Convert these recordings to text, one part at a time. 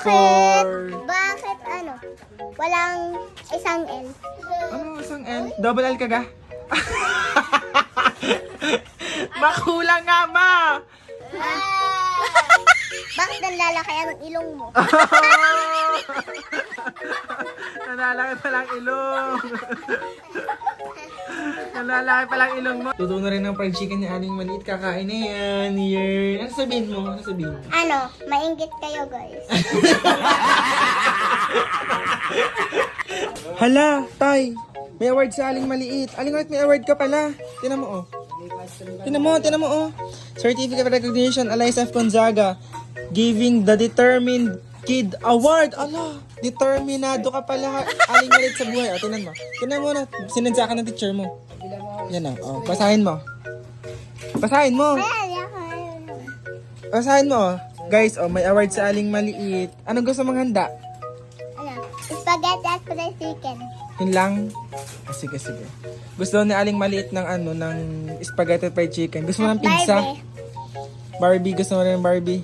Bakit ano? Walang isang L. Ano isang L? Double L ka ga? Makulang nga, ma! Bakit nanlalaki ang ilong mo? Nalalaki palang ilong. Nalalaki palang ilong mo. Tuto na rin ng fried chicken ni Aling Maliit. Kakain na yan. Here. Ano sabihin mo? Ano sabihin mo? Ano? Mainggit kayo, guys. Hala, Tay. May award sa Aling Maliit. Aling Maliit, may award ka pala. Tinan mo, oh. Tinan mo, oh. Certificate of Recognition, Eliza F. Gonzaga. Giving the Determined Kid Award. Ala, determinado ka pala. Aling Maliit sa buhay. O, tinan mo. Tinan mo na. Sinadya ka ng teacher mo. Yan, oh. Basahin mo. Basahin mo. Basahin mo, oh. Guys, oh, may award sa Aling Maliit. Anong gusto mong handa? Ano? Spaghetti at fried chicken. Yun lang? Ah, sige. Gusto ni Aling Maliit ng ano, ng spaghetti fried chicken. Gusto mo ng pizza? Barbie, gusto mo ng Barbie?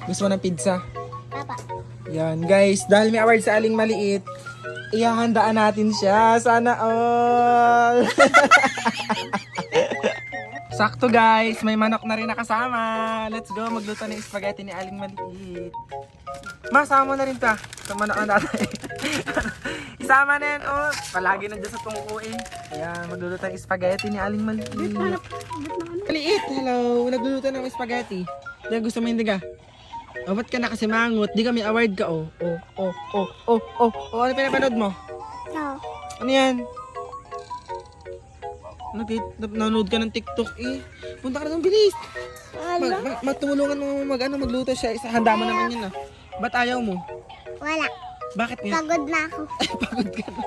Gusto mo ng pizza? Papa. Yan, guys. Dahil may award sa Aling Maliit, ihahandaan natin siya. Sana all! Sakto, guys. May manok na rin nakasama. Let's go. Magluto ng spaghetti ni Aling Maliit. Masama mo na rin ta. Sa manok na tatay. Isama na yan, oh. Palagi na dyan sa tungko, eh. Ayan, magluluto ng spaghetti ni Aling Maliit. Maliit, hello. Nagluluto ng spaghetti. Di gusto mo hindi ka? Oh, ba't ka nakasimangot? Di ka may award ka, oh. Ano pinapanood mo? No. Ano yan? Nanonood ka ng TikTok, eh. Punta ka na ng bilis. Matulungan mo magluto siya. Handa mo naman yun, ah. Ba't ayaw mo? Wala. Bakit nga? Pagod na ako. Pagod ka na.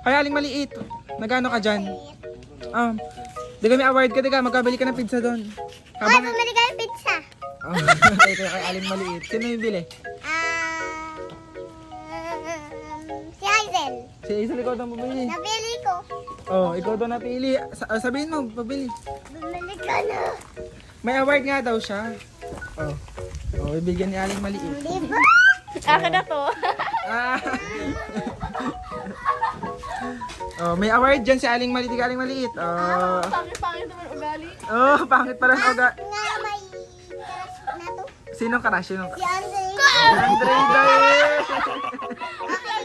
Ay, Aling Maliit. Nagano ka dyan? Di ka may award ka, di ka. Magkabili ka ng pizza doon. Ay, bumili ka ng pizza. Kay Aling Maliit. Sino yung bili? Si Hazel. Si Hazel, ikaw daw pabili. Nabili ko. Oh, ikaw daw napili. Sabihin mo, pabili. Bumili ka na. May award nga daw siya. Oh, ibigyan ni Aling Maliit. Di ba? Akin na to. Oh, may award dyan si Aling Maliit. Aling Maliit. Oh, Pangit naman ugali. pangit pala ng uga. Nga may crush na to. Sinong crush? Sinong Si Andre. Andre dahil. Okay,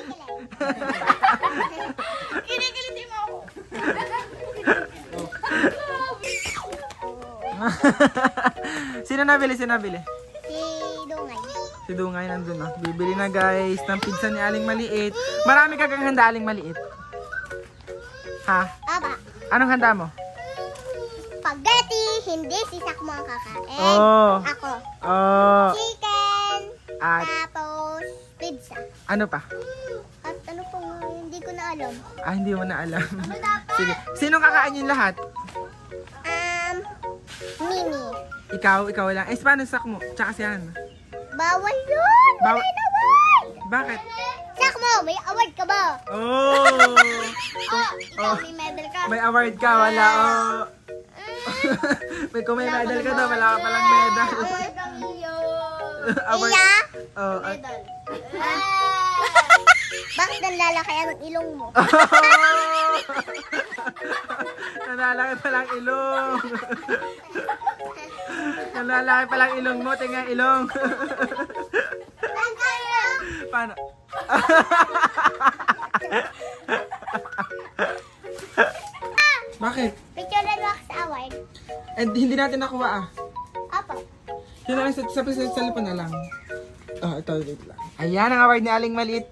Kinikilitin mo ako. Sino nabili? Si Dungay. Si Dungay nandun na. Bibili na guys ng pizza ni Aling Maliit. Marami ka kang handa, Aling Maliit. Ha? Aba. Anong handa mo? Spaghetti. Hindi si Sakmo ang kakain. Oh. Ako. Oh. Chicken. At Tapos pizza. ano pa? At ano po nga, hindi ko na alam. Hindi mo na alam. Sige. Sinong kakain yung lahat? Mimi. Ikaw lang. Paano Sakmo? Tsaka si Hana. Bawal yun! Wala Bawal- na award! Bakit? Sakmo, may award ka ba? Oh! Ikaw, may medal ka. May award ka, wala. Oh. Kung may medal ka daw, wala ka palang medal. Award ang iyo. Award. Iya? Oh, Medal. Bakit nanlalaki ang ilong mo? Nalalaki palang ilong. Nalalaki palang ilong mo. Tingnan ilong. Paano? Bakit? Picture and wax award. Hindi natin nakuha ah. Apo. Yun lang sa cellphone na lang. Ito, wait lang. Ayan ang award ni Aling Maliit.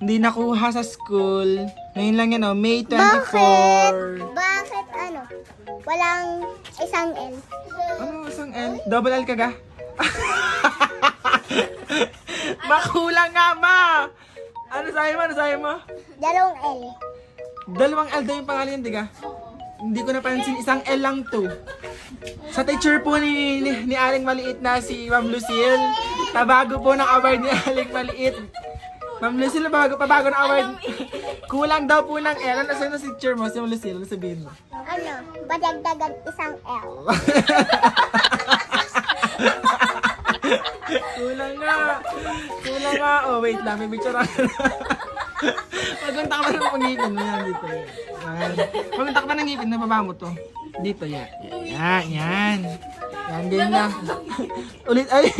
Hindi nakuha sa school. Ngayon lang yan, May 24. Bakit ano? Walang isang L. Ano, isang L? Double L ka ga? Makulang nga, ma! Ano sabi mo? Dalawang L. Dalawang L daw yung pangalan yan, diga? Hindi ko napansin, isang L lang to. Sa teacher po ni Aling Maliit na si Ma'am Lucille, tabago po ng award ni Aling Maliit. Ma'am Lucille, pabago ng award. Kulang daw po ng L. Ano sa'yo na teacher mo? Si Lucille, ano sabihin mo? Ano? Badagdagan isang L. Kulang nga. Kulang nga. Oh, wait lang. May picture ako. Magpunta ka ba ng pangipin mo yan dito? Yan. Magpunta ka ba ng ngipin? Nababa mo to. Dito, yan. Yan, yan. Yan, ganyan na. Ulit, ay.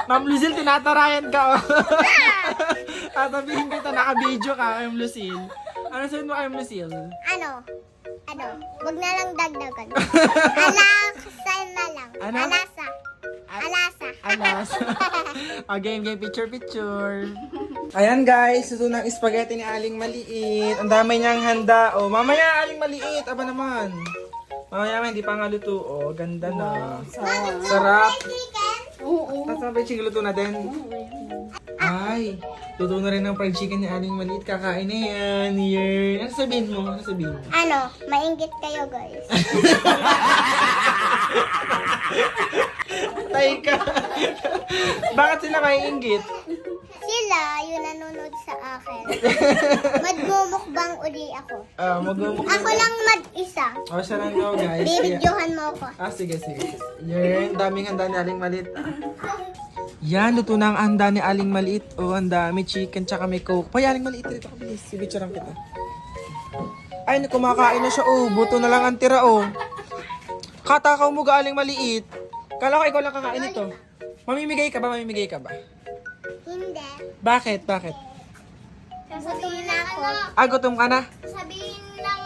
Ma'am Lucille, tinatarayan ka. Oh. Tatabihin kita, naka-video ka, Ma'am Lucille. Ano sabihin mo kay Ma'am Lucille? Ano? Wag na lang dagdagan. Alasa na lang. Ano? Alasa. Alas. Game, picture. Ayan guys, ito ng spaghetti ni Aling Maliit. Ang dami niyang handa. Oh, mamaya Aling Maliit. Aba naman. Mamaya hindi pa nga luto. Oh, ganda na. Sarap. Chicken? Oo. Tapos fried chicken luto na din. Ay, luto na rin ng fried chicken ni Aling Maliit. Kakain na yan. Yan. Ano sabihin mo? Ano? Mainggit kayo guys. Tay ka. Bakit sila maiinggit? Sila, yung nanonood sa akin. Magmumukbang uli ako. Magmumukha. Ako lang mag-isa. Oh, siya lang daw guys. Bibidyohan mo ako. Sige. Yan, daming handa ni Aling Maliit. Yan, luto na ang handa ni Aling Maliit. Oh, ang dami chicken tsaka may coke. Pay, Aling Maliit, dito ka bilis. Sibitsaran kita. Ay, kumakain na siya. Oh, buto na lang ang tira. Oh. Katakaw mo ga, Aling Maliit. Kala ko ikaw lang kakain ito. Mamimigay ka ba? Hindi. Bakit? Gutom na ako. Gutom ka na? Sabihin ng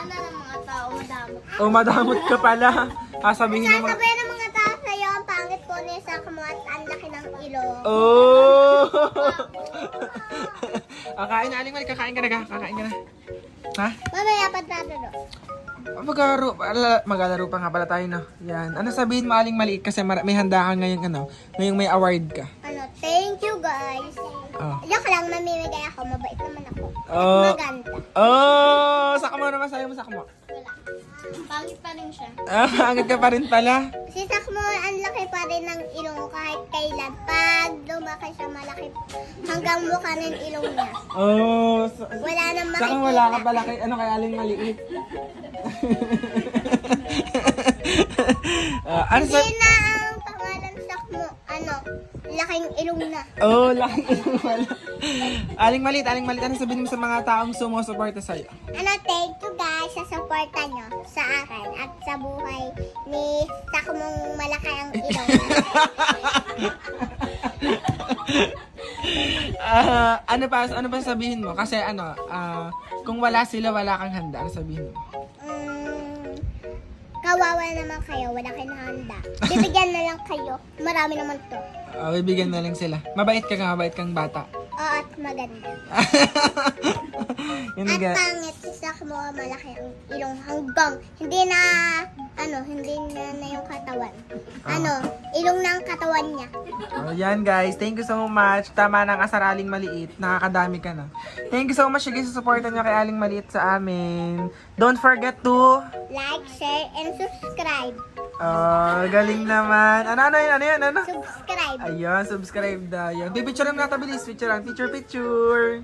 ng mga tao, madamot. Oh, madamot ka pala. Sabihin ng mga... Sasabihin ng mga tao sa'yo, ang pangit ko ni Sakmo at ang laki ng ilong. Oh! Kain na, Aling Maliit. Kakain ka na. Ha? Mamaya pa tatalo. Maglalaro pa nga pala tayo, no? Yan. Ano sabihin mo, Aling Maliit? Kasi may handa ka ngayong may award ka. Thank you guys. Oh. Joke lang, mamimigay ako. Mabait naman ako. Oh. Maganda. Oh! Saka mo naman, sayo mo, saka mo. Wala. Pangit pa rin siya. Agad ka pa rin pala. Si Sakmo, ang laki pa rin ng ilong kahit kailan. Pag lumaki siya, malaki. Hanggang mukha ng ilong niya. Oh. Wala nang makikita. Saka wala ka pala kay Aling Maliit. Ano sa... Hindi na ang pangalan Sakmo. Laking ilong na. Oh, laki ilong pala. Aling Maliit, ano sabihin mo sa mga taong sumusuporta sa'yo? Thank you guys sa suporta nyo sa akin at sa buhay ni Sakmong malaki ang ilong. Ano pa sabihin mo? Kasi kung wala sila, wala kang handa. Ano sabihin mo? Kawawa naman kayo, wala kayong handa. Bibigyan na lang kayo. Marami naman to. Bibigyan na lang sila. Mabait kang bata. Oo, at maganda. Yun At nga. pangit, si Sakmo malaki ang ilong hanggang hindi na yung katawan. Ilong na ang katawan niya. Yan guys, thank you so much. Tama ng asar Aling Maliit. Nakakadami ka na. Thank you so much guys sa supportan niyo kay Aling Maliit sa amin. Don't forget to Like, share, and subscribe. galing naman. Ano yan? Subscribe. Ayun, subscribe na. Ayun. Picture mo natin, bilis. Picture.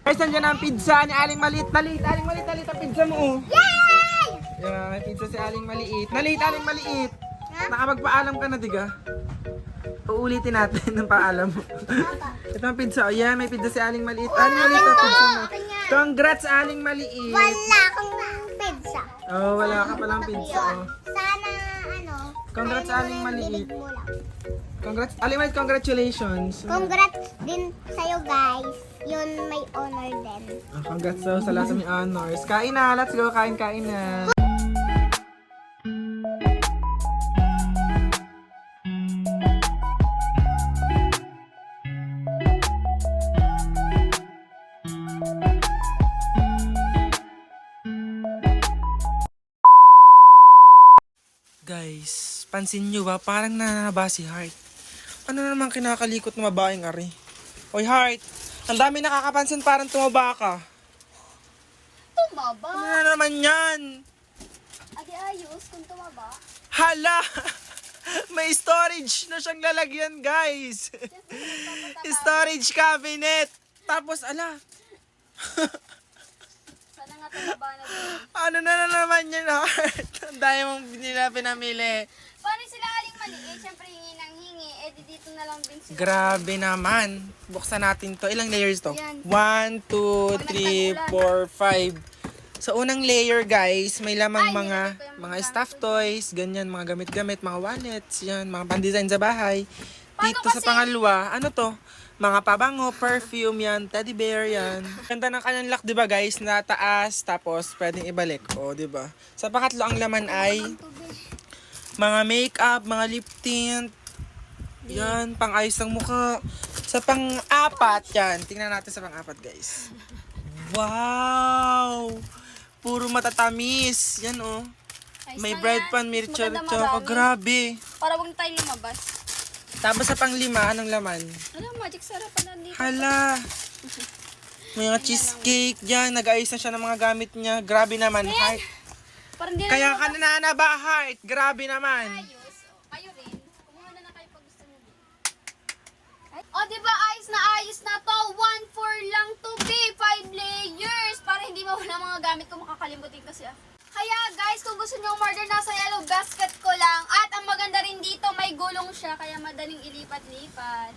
Guys, nandiyan ang pizza ni Aling Maliit. Nalit, Aling Maliit ang pizza mo. Yay! Yan, may pizza si Aling Maliit. Nalit, Aling Maliit. Nakapagpaalam ka na, diga? Uulitin natin ng paalam mo. Ito ang pizza. Oh, yan, may pizza si Aling Maliit. Aling Maliit ang pizza mo. Congrats, Aling Maliit. Wala akong pizza. Oh, wala ka palang pizza. Oh. Sana, Congrats, kaya Aling naman Maliit. yung bibig mo lang. Congrats, Aling Maliit, congratulations. Congrats din sa'yo guys. Yun, may honor din. Congrats sa lahat sa may honors. Kain na, let's go, kain na. Guys, pansin nyo ba? Parang nananaba si Heart. Ano na naman kinakalikot na babaeng ari? Hoy Heart, ang dami nakakapansin parang tumaba ka. Tumaba. Ano na naman yan? Adi ayos kung tumaba. Hala! May storage na siyang lalagyan, guys. Storage cabinet. Tapos, ala. tumaba na din. Ano na naman yun, Heart? Ang dami mong nila pinamili. Paano sila aling maliit? Siyempre hingi ng hingi. Eh, di dito na lang din sila. Grabe naman. Buksan natin to. Ilang layers to? Yan. 1, 2, 3, 4, 5. Sa unang layer, guys, may lamang mga stuffed toys, ganyan, mga gamit-gamit, mga wallets, yan, mga pan-design sa bahay. Dito sa pangalawa, ano to? Mga pabango, perfume yan, teddy bear yan. Ganda ng kanyang lock, di ba guys, na taas, tapos pwedeng ibalik. O, di ba? Sa pangatlo, ang laman ay mga makeup, mga lip tint, yan, pang-ayos ng mukha. Sa pang-apat, yan. Tingnan natin sa pang-apat, guys. Wow! Puro matatamis. Yan, oh. Ayos May na bread yan. pan, Mas mircho, maganda choco. marami. Grabe. Para huwag tayo lumabas. Tapos sa panglima, anong laman? Ano, magic sarap pala dito. Hala! May mga cheesecake dyan. Nag-ayos na siya ng mga gamit niya. Grabe naman, Heart. Parang di na Kaya lumabas. ka na ba, Heart? Grabe naman. Ayos. O, kayo rin. Kumuha na kayo pag gusto nyo din. O, diba ayos na to. 1-4 lang to be. 5 layers. Para hindi mawala mga gamit ko makakalimutin kasi Kaya guys, kung gusto nyo order, nasa yellow basket ko lang. At ang maganda rin dito, may gulong siya. Kaya madaling ilipat-lipat.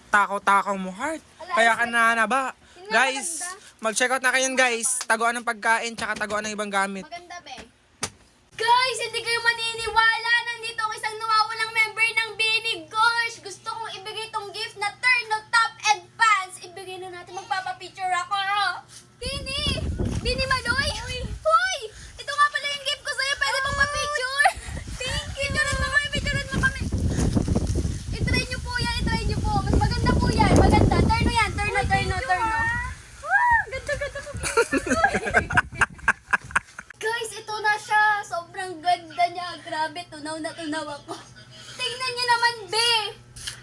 Takaw-takaw mo, Heart. Kaya ka na ba? Guys, mag-check out na kayo guys. Taguan ng pagkain, tsaka taguan ng ibang gamit. Maganda be. Guys, hindi kayo maniniwala. Nandito ang isang nawawalang member ng Binig Gosh. Gusto kong ibigay tong gift na turn top and pants. Ibigay na natin. Magpapapicture ako. Bini! Bini Maloy! Hoy! Ito nga pala yung gift ko sa'yo. Pwede bang ma-picture? Thank you! Picturean mo kami. I-try nyo po yan. I-try nyo po. Mas maganda po yan. Maganda. Turn mo yan. Turn. Ganda po. Guys, ito na siya. Sobrang ganda niya. Grabe, tunaw na tunaw ako. Tingnan niyo naman, be.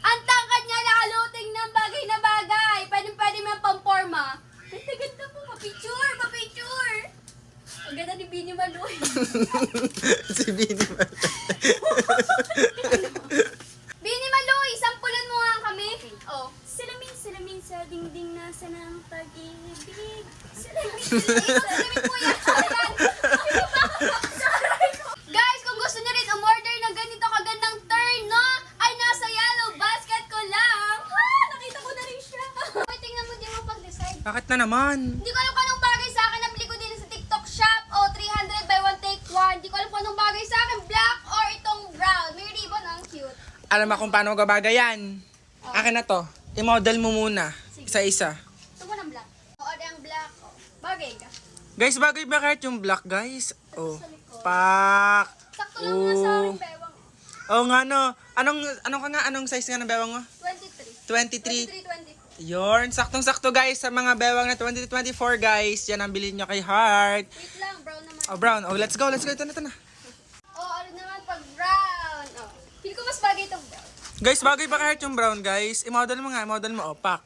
Ang tangkad niya lalo. Tingnan, bagay na bagay. Pwede mo yung pamporma. Ganda po. Pa-picture. Ang ganda ni Bini Maloy. Si Bini ba? Bini Maloy, sampulan mo nga kami. Oh. Salamin sa dingding na ng pag-ibig. Salamin po yan. Guys, kung gusto nyo rin umorder ng ganito kagandang terno, ay nasa yellow basket ko lang. Nakita ko na rin siya. Tingnan mo, di mo pag-decide. Bakit na naman? Hindi ko alam kung anong bagay sa akin. Nabili ko din sa TikTok shop. O, 300 buy one take one. Hindi ko alam kung anong bagay sa akin. Black or itong brown. May ribbon, ang cute. Alam mo kung paano magabagay yan. Akin na to. I-model mo muna. Isa-isa. Ito mo ng black. O, ang black. O, bagay ka. Guys, bagay ba kahit yung black, guys? Oh. Pak. Sakto lang nga sa akin, bewang. Oh nga no. Anong size nga ng bewang mo? 23. 23. Yorn, saktong-sakto guys sa mga bewang na 20-24 guys. Yan ang bilhin nyo kay Heart. Wait lang, brown naman. Oh, brown. Oh, let's go. Ito na. O, ano naman pag brown. O, feel ko mas bagay itong brown. Guys, bagay ba kahit yung brown, guys? I-model mo nga. Oh, pak.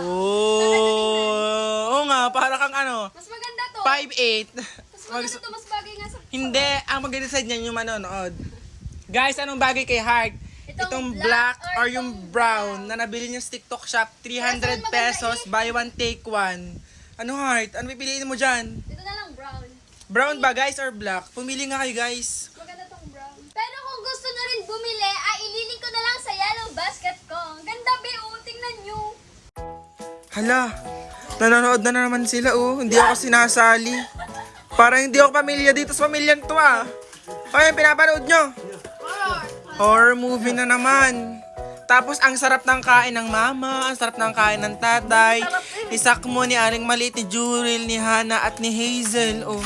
Oh, nga, para kang ano, Mas maganda to. 5'8". Mas maganda to, mas bagay nga sa... Hindi, ang mag-decide niyan yung manonood. Guys, anong bagay kay Heart? Itong black or yung brown na nabili niyo sa TikTok shop, 300 pesos, buy one, take one. Ano, Heart? Ano pipiliin mo dyan? Ito na lang brown. Brown ba, guys, or black? Pumili nga kayo, guys. Maganda tong brown. Pero kung gusto nyo rin bumili, ay ililink ko na lang sa yellow basket ko. Ang ganda, be, tingnan nyo. Hala, nanonood na naman sila, oh. Hindi ako sinasali. Parang hindi ako pamilya dito sa pamilyang to, ah. Kaya pinapanood nyo. Horror movie na naman. Tapos, ang sarap ng kain ng mama, ang sarap ng kain ng tatay. Isakmo ni Aling Maliit, ni Juril, ni Hana, at ni Hazel, oh.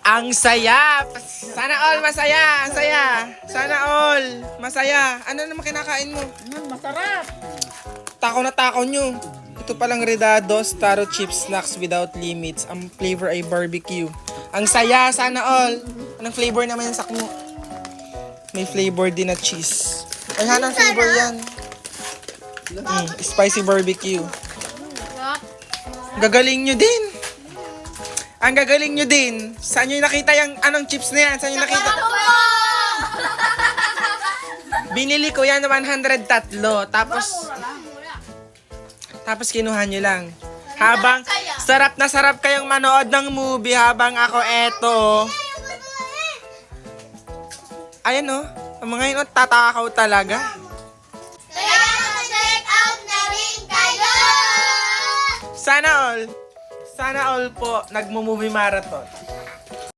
Ang saya! Sana all masaya! Ang saya! Sana all masaya! Ano naman kinakain mo? Masarap. Takaw na takaw nyo. Ito palang Redados Taro Chips Snacks without limits. Ang flavor ay barbecue. Ang saya! Sana all! Anong flavor naman yung sakmo? May flavor din na cheese. Ay, hanang flavor yan. Spicy barbecue. Gagaling nyo din. Ang gagaling nyo din. Saan nyo nakita yung anong chips na yan? Saan nyo nakita? Binili ko yan 103. Tapos kinuha nyo lang. Habang sarap na sarap kayong manood ng movie habang ako eto. Ayan o. Mga yun, tatakaw talaga. Kaya mag-check out na rin kayo! Sana all po, nagmo-movie marathon.